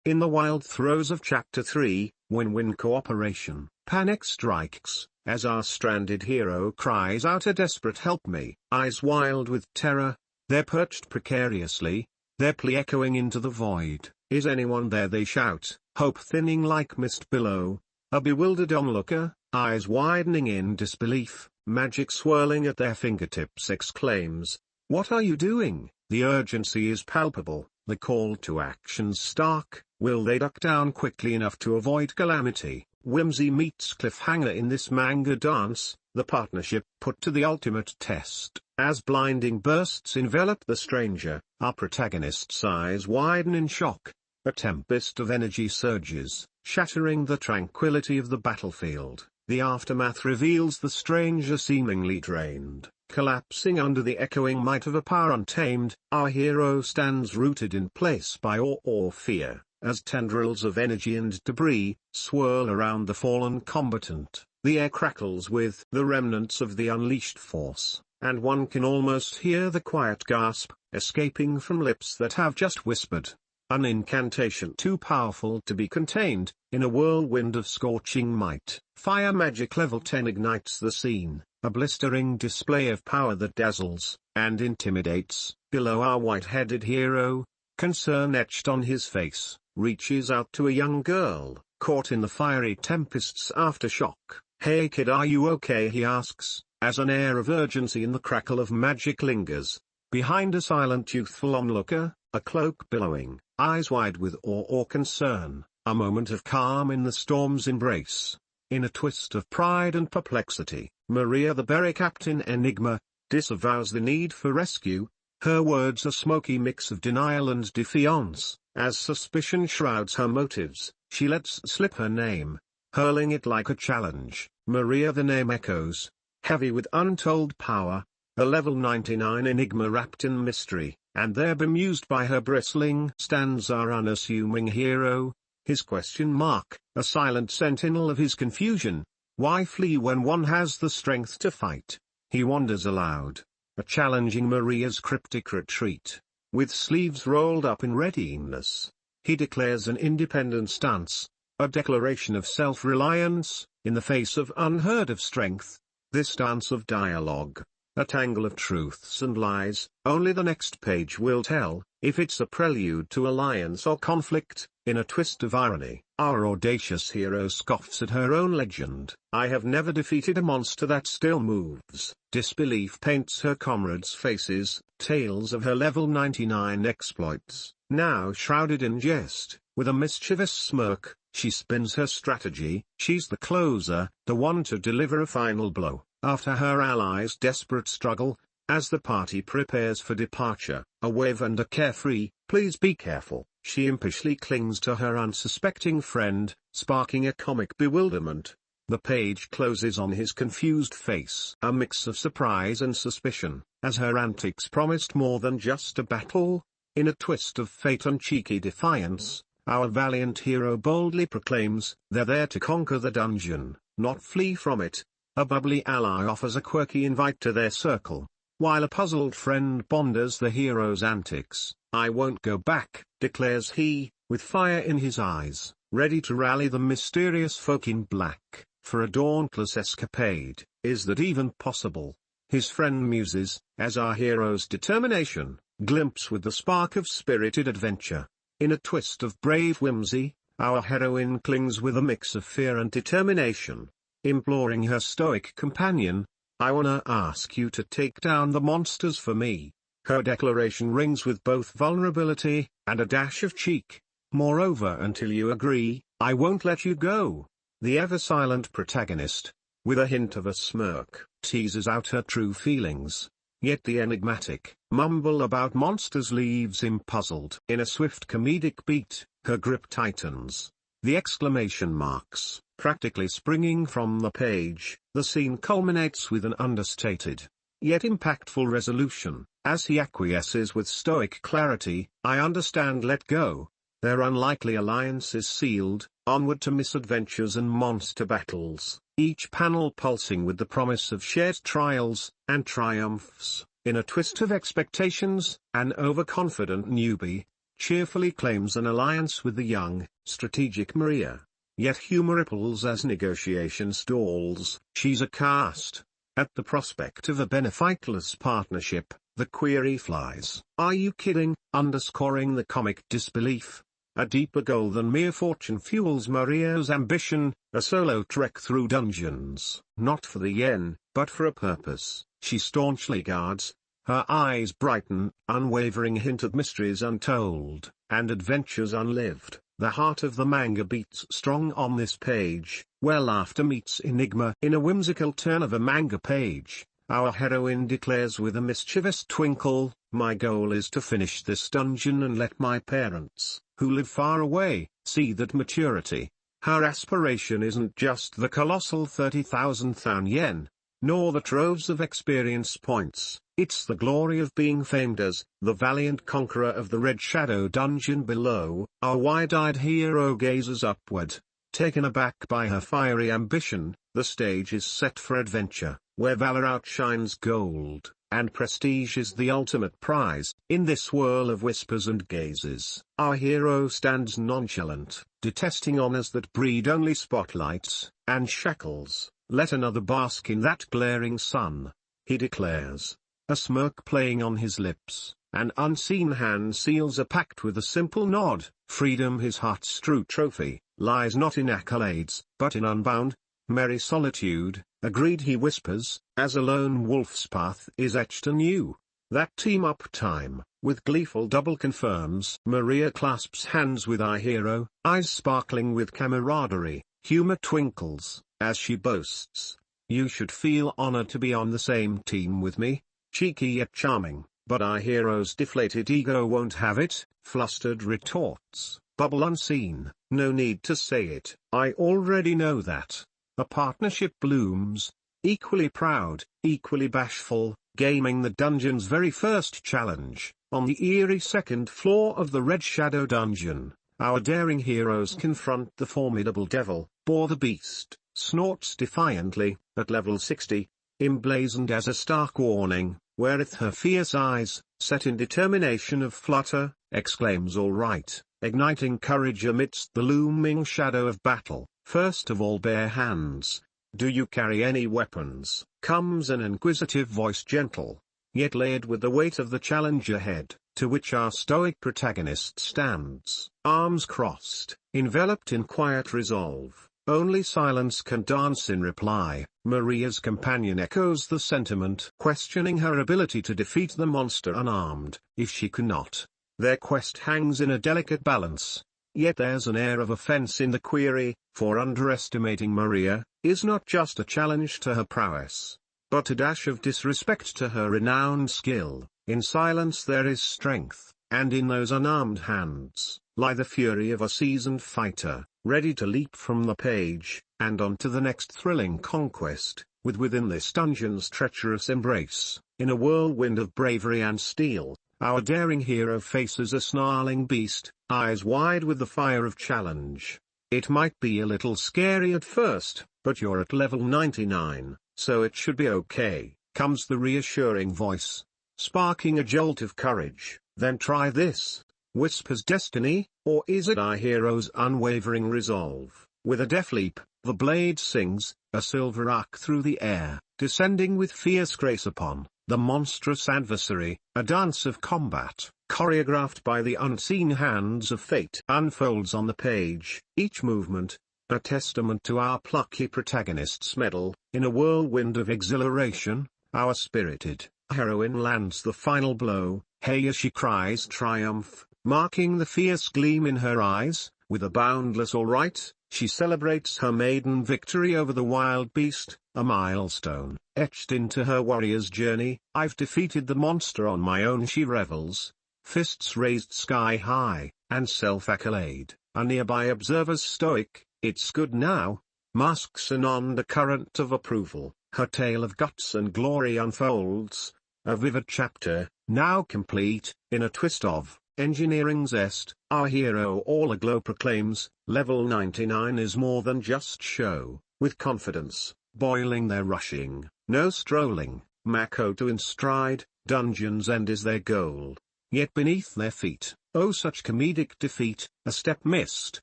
In the wild throes of Chapter 3, win-win cooperation, panic strikes, as our stranded hero cries out a desperate "help me," eyes wild with terror. They're perched precariously, their plea echoing into the void. "Is anyone there?" they shout, hope thinning like mist below. A bewildered onlooker, eyes widening in disbelief, magic swirling at their fingertips, exclaims, "What are you doing?" The urgency is palpable, the call to action's stark. Will they duck down quickly enough to avoid calamity? Whimsy meets cliffhanger in this manga dance, the partnership put to the ultimate test. As blinding bursts envelop the stranger, our protagonist's eyes widen in shock. A tempest of energy surges, shattering the tranquility of the battlefield. The aftermath reveals the stranger seemingly drained, collapsing under the echoing might of a power untamed. Our hero stands rooted in place by awe or fear, as tendrils of energy and debris swirl around the fallen combatant. The air crackles with the remnants of the unleashed force, and one can almost hear the quiet gasp, escaping from lips that have just whispered. An incantation too powerful to be contained, in a whirlwind of scorching might. Fire magic level 10 ignites the scene, a blistering display of power that dazzles, and intimidates. Below, our white-headed hero, concern etched on his face, reaches out to a young girl, caught in the fiery tempest's aftershock. "Hey kid, are you okay?" he asks, as an air of urgency in the crackle of magic lingers. Behind a silent youthful onlooker, a cloak billowing, eyes wide with awe or concern, a moment of calm in the storm's embrace. In a twist of pride and perplexity, Maria, the Berry Captain Enigma, disavows the need for rescue. Her words a smoky mix of denial and defiance. As suspicion shrouds her motives, she lets slip her name, hurling it like a challenge. Maria, the name echoes, heavy with untold power, a level 99 enigma wrapped in mystery, and there bemused by her bristling stands our unassuming hero, his question mark, a silent sentinel of his confusion. Why flee when one has the strength to fight? He wonders aloud, challenging Maria's cryptic retreat. With sleeves rolled up in readiness, he declares an independent stance, a declaration of self-reliance, in the face of unheard-of strength. This dance of dialogue, a tangle of truths and lies, only the next page will tell, if it's a prelude to alliance or conflict. In a twist of irony, our audacious hero scoffs at her own legend. "I have never defeated a monster that still moves." Disbelief paints her comrades' faces, tales of her level 99 exploits, now shrouded in jest. With a mischievous smirk, she spins her strategy. She's the closer, the one to deliver a final blow. After her allies' desperate struggle, as the party prepares for departure, a wave and a carefree, "Please be careful," she impishly clings to her unsuspecting friend, sparking a comic bewilderment. The page closes on his confused face, a mix of surprise and suspicion, as her antics promised more than just a battle. In a twist of fate and cheeky defiance, our valiant hero boldly proclaims, they're there to conquer the dungeon, not flee from it. A bubbly ally offers a quirky invite to their circle, while a puzzled friend ponders the hero's antics. "I won't go back," declares he, with fire in his eyes, ready to rally the mysterious folk in black, for a dauntless escapade. Is that even possible? His friend muses, as our hero's determination, glimpse with the spark of spirited adventure. In a twist of brave whimsy, our heroine clings with a mix of fear and determination, imploring her stoic companion, "I wanna ask you to take down the monsters for me." Her declaration rings with both vulnerability and a dash of cheek. "Moreover, until you agree, I won't let you go." The ever-silent protagonist, with a hint of a smirk, teases out her true feelings. Yet the enigmatic mumble about monsters leaves him puzzled. In a swift comedic beat, her grip tightens. The exclamation marks, practically springing from the page. The scene culminates with an understated, yet impactful resolution, as he acquiesces with stoic clarity, "I understand, let go." Their unlikely alliance is sealed, onward to misadventures and monster battles, each panel pulsing with the promise of shared trials and triumphs. In a twist of expectations, an overconfident newbie, cheerfully claims an alliance with the young, strategic Maria. Yet humor ripples as negotiation stalls. She's aghast at the prospect of a benefitless partnership. The query flies. Are you kidding? Underscoring the comic disbelief. A deeper goal than mere fortune fuels Maria's ambition, a solo trek through dungeons. Not for the yen, but for a purpose, she staunchly guards. Her eyes brighten, unwavering hint of mysteries untold, and adventures unlived. The heart of the manga beats strong on this page, where laughter meets enigma. In a whimsical turn of a manga page, our heroine declares with a mischievous twinkle, "My goal is to finish this dungeon and let my parents, who live far away, see that maturity." Her aspiration isn't just the colossal 30,000 yen, nor the troves of experience points. It's the glory of being famed as the valiant conqueror of the Red Shadow dungeon below. Our wide-eyed hero gazes upward, taken aback by her fiery ambition. The stage is set for adventure, where valor outshines gold, and prestige is the ultimate prize. In this whirl of whispers and gazes, our hero stands nonchalant, detesting honors that breed only spotlights and shackles. Let another bask in that glaring sun, he declares, a smirk playing on his lips. An unseen hand seals a pact with a simple nod. Freedom, his heart's true trophy, lies not in accolades, but in unbound, merry solitude. Agreed, he whispers, as a lone wolf's path is etched anew. That team-up time, with gleeful double confirms. Maria clasps hands with our hero, eyes sparkling with camaraderie. Humor twinkles, as she boasts, "You should feel honored to be on the same team with me." Cheeky yet charming, but our hero's deflated ego won't have it. Flustered retorts, "Bubble unseen, no need to say it, I already know that." A partnership blooms, equally proud, equally bashful, gaming the dungeon's very first challenge. On the eerie second floor of the Red Shadow dungeon, our daring heroes confront the formidable devil. Bore the beast snorts defiantly, at level 60, emblazoned as a stark warning, wherewith her fierce eyes, set in determination of flutter, exclaims "All right," igniting courage amidst the looming shadow of battle. First of all, bare hands. "Do you carry any weapons?" comes an inquisitive voice, gentle, yet layered with the weight of the challenge ahead, to which our stoic protagonist stands, arms crossed, enveloped in quiet resolve. Only silence can dance in reply. Maria's companion echoes the sentiment, questioning her ability to defeat the monster unarmed. If she cannot, their quest hangs in a delicate balance. Yet there's an air of offense in the query, for underestimating Maria is not just a challenge to her prowess, but a dash of disrespect to her renowned skill. In silence there is strength, and in those unarmed hands lie the fury of a seasoned fighter, ready to leap from the page, and on to the next thrilling conquest, within this dungeon's treacherous embrace. In a whirlwind of bravery and steel, our daring hero faces a snarling beast, eyes wide with the fire of challenge. It might be a little scary at first, but you're at level 99, so it should be okay, comes the reassuring voice, sparking a jolt of courage. Then try this, whispers destiny, or is it our hero's unwavering resolve? With a deft leap, the blade sings, a silver arc through the air, descending with fierce grace upon the monstrous adversary. A dance of combat, choreographed by the unseen hands of fate, unfolds on the page, each movement a testament to our plucky protagonist's mettle. In a whirlwind of exhilaration, our spirited heroine lands the final blow. "Hey!" as she cries triumph, marking the fierce gleam in her eyes. With a boundless "all right," she celebrates her maiden victory over the wild beast, a milestone etched into her warrior's journey. "I've defeated the monster on my own," she revels, fists raised sky high, and self-accolade. A nearby observer's stoic, "It's good now," masks an undercurrent of approval. Her tale of guts and glory unfolds, a vivid chapter, now complete. In a twist of engineering zest, our hero all aglow proclaims, "Level 99 is more than just show." With confidence, boiling they're rushing, no strolling, Makoto in stride, dungeon's end is their goal. Yet beneath their feet, Oh, such comedic defeat, a step missed,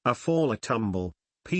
a fall, a tumble,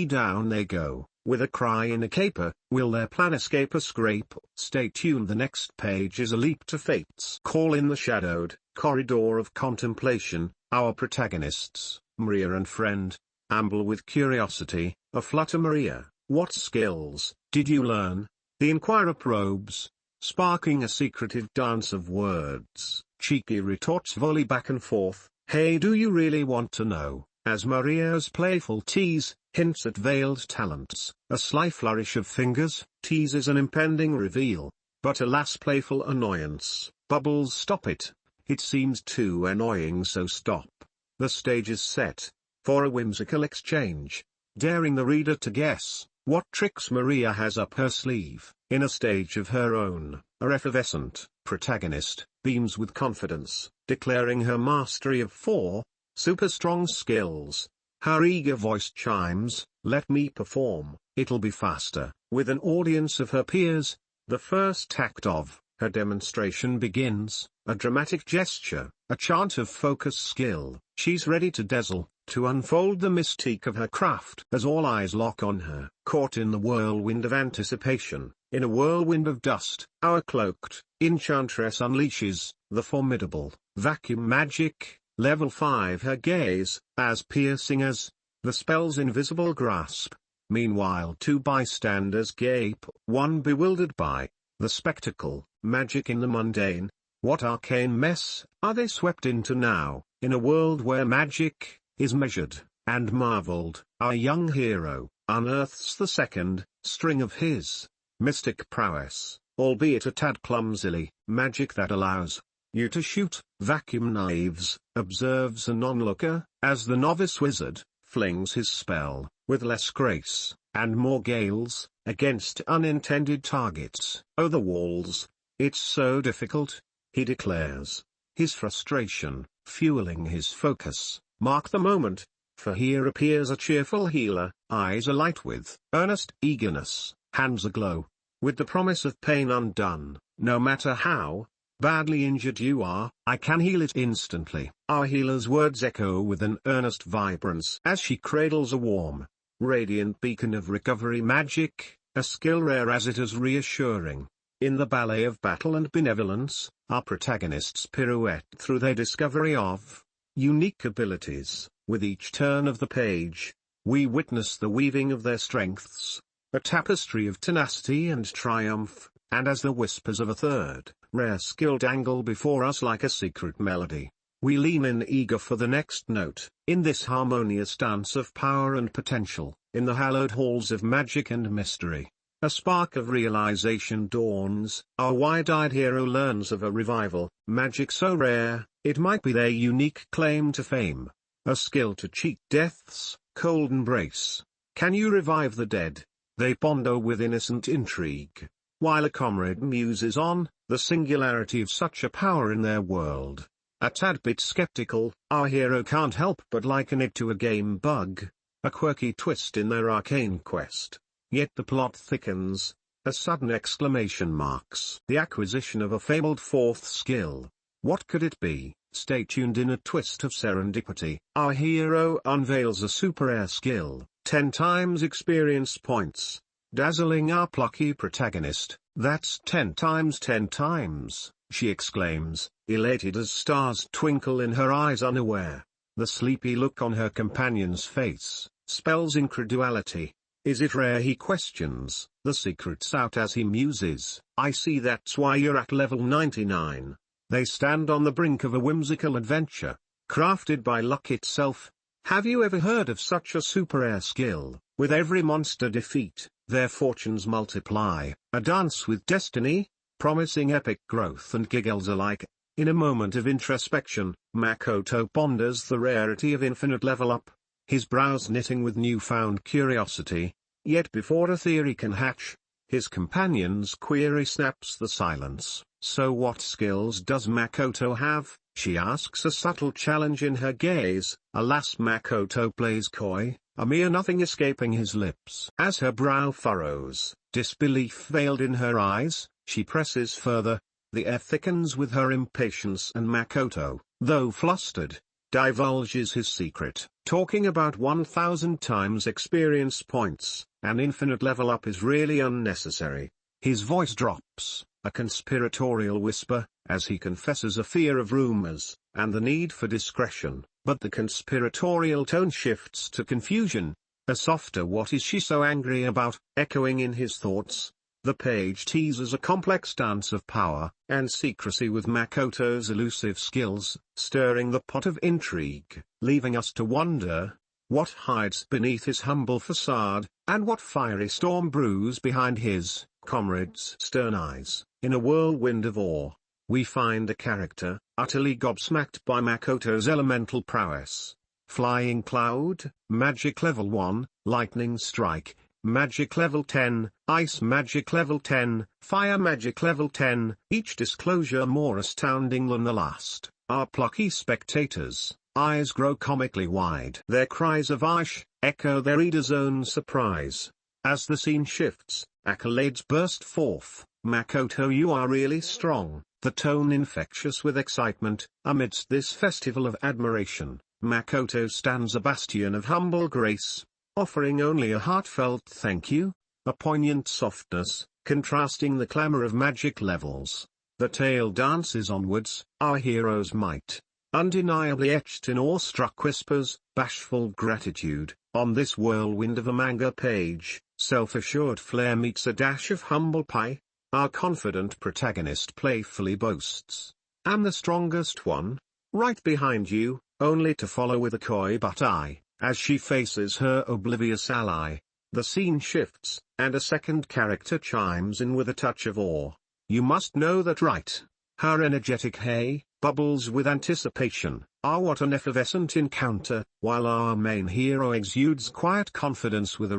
down they go, with a cry in a caper. Will their plan escape a scrape? Stay tuned, the next page is a leap to fate's call. In the shadowed corridor of contemplation, our protagonists, Maria and friend, amble with curiosity. A flutter, Maria, what skills did you learn? The inquirer probes, sparking a secretive dance of words. Cheeky retorts volley back and forth. Hey, do you really want to know? As Maria's playful tease hints at veiled talents, a sly flourish of fingers teases an impending reveal. But alas, playful annoyance bubbles, stop it. It seems too annoying, so stop. The stage is set for a whimsical exchange, daring the reader to guess what tricks Maria has up her sleeve. In a stage of her own, our effervescent protagonist beams with confidence, declaring her mastery of 4 super strong skills. Her eager voice chimes, let me perform, it'll be faster. With an audience of her peers, the first act of her demonstration begins, a dramatic gesture, a chant of focus skill. She's ready to dazzle, to unfold the mystique of her craft. As all eyes lock on her, caught in the whirlwind of anticipation, in a whirlwind of dust, our cloaked enchantress unleashes the formidable vacuum magic. Level 5. Her gaze, as piercing as the spell's invisible grasp. Meanwhile 2 bystanders gape, one bewildered by the spectacle. Magic in the mundane, what arcane mess are they swept into now? In a world where magic is measured and marveled, our young hero unearths the second string of his mystic prowess, albeit a tad clumsily. Magic that allows you to shoot vacuum knives, observes an onlooker, as the novice wizard flings his spell, with less grace, and more gales, against unintended targets. Oh, the walls, it's so difficult, he declares, his frustration fueling his focus. Mark the moment, for here appears a cheerful healer, eyes alight with earnest eagerness, hands aglow with the promise of pain undone. No matter how badly injured you are, I can heal it instantly. Our healer's words echo with an earnest vibrance as she cradles a warm, radiant beacon of recovery magic, a skill rare as it is reassuring. In the ballet of battle and benevolence, our protagonists pirouette through their discovery of unique abilities. With each turn of the page, we witness the weaving of their strengths, a tapestry of tenacity and triumph, and as the whispers of a third rare skill dangle before us like a secret melody, we lean in eager for the next note. In this harmonious dance of power and potential, in the hallowed halls of magic and mystery, a spark of realization dawns. Our wide-eyed hero learns of a revival, magic so rare, it might be their unique claim to fame, a skill to cheat death's cold embrace. Can you revive the dead? They ponder with innocent intrigue, while a comrade muses on the singularity of such a power in their world. A tad bit skeptical, our hero can't help but liken it to a game bug, a quirky twist in their arcane quest. Yet the plot thickens, a sudden exclamation marks the acquisition of a fabled 4th skill. What could it be? Stay tuned. In a twist of serendipity, our hero unveils a super rare skill, 10 times experience points, dazzling our plucky protagonist. That's 10 times 10 times, she exclaims, elated as stars twinkle in her eyes, unaware. The sleepy look on her companion's face spells incredulity. Is it rare, he questions, the secret's out as he muses. I see, that's why you're at level 99. They stand on the brink of a whimsical adventure, crafted by luck itself. Have you ever heard of such a super rare skill? With every monster defeat, their fortunes multiply, a dance with destiny, promising epic growth and giggles alike. In a moment of introspection, Makoto ponders the rarity of infinite level up, his brows knitting with newfound curiosity. Yet before a theory can hatch, his companion's query snaps the silence. So what skills does Makoto have? She asks, a subtle challenge in her gaze. Alas, Makoto plays coy, a mere nothing escaping his lips. As her brow furrows, disbelief veiled in her eyes, she presses further. The air thickens with her impatience, and Makoto, though flustered, divulges his secret. Talking about 1000 times experience points, an infinite level up is really unnecessary. His voice drops, a conspiratorial whisper, as he confesses a fear of rumors, and the need for discretion, but the conspiratorial tone shifts to confusion. A softer "what is she so angry about?" echoing in his thoughts. The page teases a complex dance of power and secrecy with Makoto's elusive skills, stirring the pot of intrigue, leaving us to wonder what hides beneath his humble facade, and what fiery storm brews behind his comrade's stern eyes. In a whirlwind of awe, we find a character utterly gobsmacked by Makoto's elemental prowess. Flying Cloud, Magic Level 1, Lightning Strike, Magic Level 10, Ice Magic Level 10, Fire Magic Level 10, each disclosure more astounding than the last. Our plucky spectators' eyes grow comically wide. Their cries of "Aish!" echo their reader's own surprise. As the scene shifts, accolades burst forth. "Makoto, you are really strong," the tone infectious with excitement. Amidst this festival of admiration, Makoto stands a bastion of humble grace, offering only a heartfelt thank you, a poignant softness, contrasting the clamor of magic levels. The tale dances onwards, our hero's might, undeniably etched in awestruck whispers, bashful gratitude. On this whirlwind of a manga page, self-assured flair meets a dash of humble pie. Our confident protagonist playfully boasts, "I'm the strongest one, right behind you," only to follow with a coy "but I," as she faces her oblivious ally. The scene shifts, and a second character chimes in with a touch of awe. "You must know that, right?" Her energetic hey bubbles with anticipation. Ah, what an effervescent encounter, while our main hero exudes quiet confidence with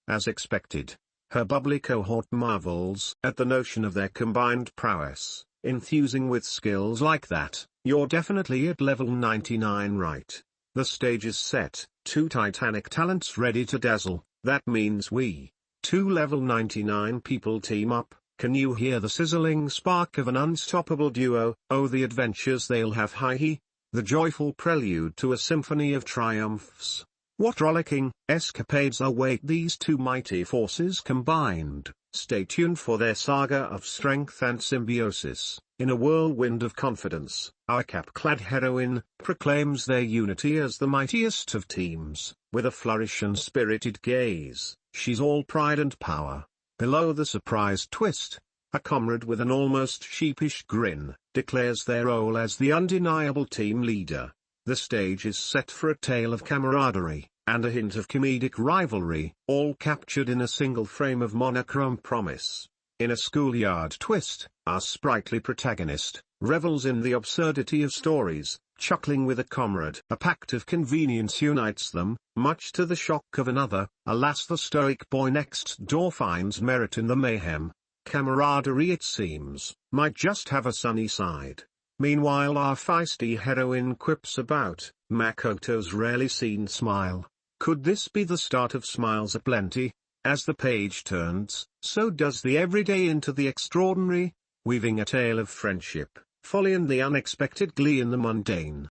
as expected. Her bubbly cohort marvels at the notion of their combined prowess, enthusing with skills like that. "You're definitely at level 99, right?" The stage is set, two titanic talents ready to dazzle. That means we, two level 99 people team up. Can you hear the sizzling spark of an unstoppable duo? Oh, the adventures they'll have, hi-hi. The joyful prelude to a symphony of triumphs. What rollicking escapades await these two mighty forces combined. Stay tuned for their saga of strength and symbiosis. In a whirlwind of confidence, our cap-clad heroine proclaims their unity as the mightiest of teams. With a flourish and spirited gaze, she's all pride and power. Below the surprise twist, a comrade with an almost sheepish grin declares their role as the undeniable team leader. The stage is set for a tale of camaraderie and a hint of comedic rivalry, all captured in a single frame of monochrome promise. In a schoolyard twist, our sprightly protagonist revels in the absurdity of stories, chuckling with a comrade. A pact of convenience unites them, much to the shock of another. Alas, the stoic boy next door finds merit in the mayhem. Camaraderie, it seems, might just have a sunny side. Meanwhile, our feisty heroine quips about Makoto's rarely seen smile. Could this be the start of smiles aplenty? As the page turns, so does the everyday into the extraordinary, weaving a tale of friendship, folly and the unexpected glee in the mundane.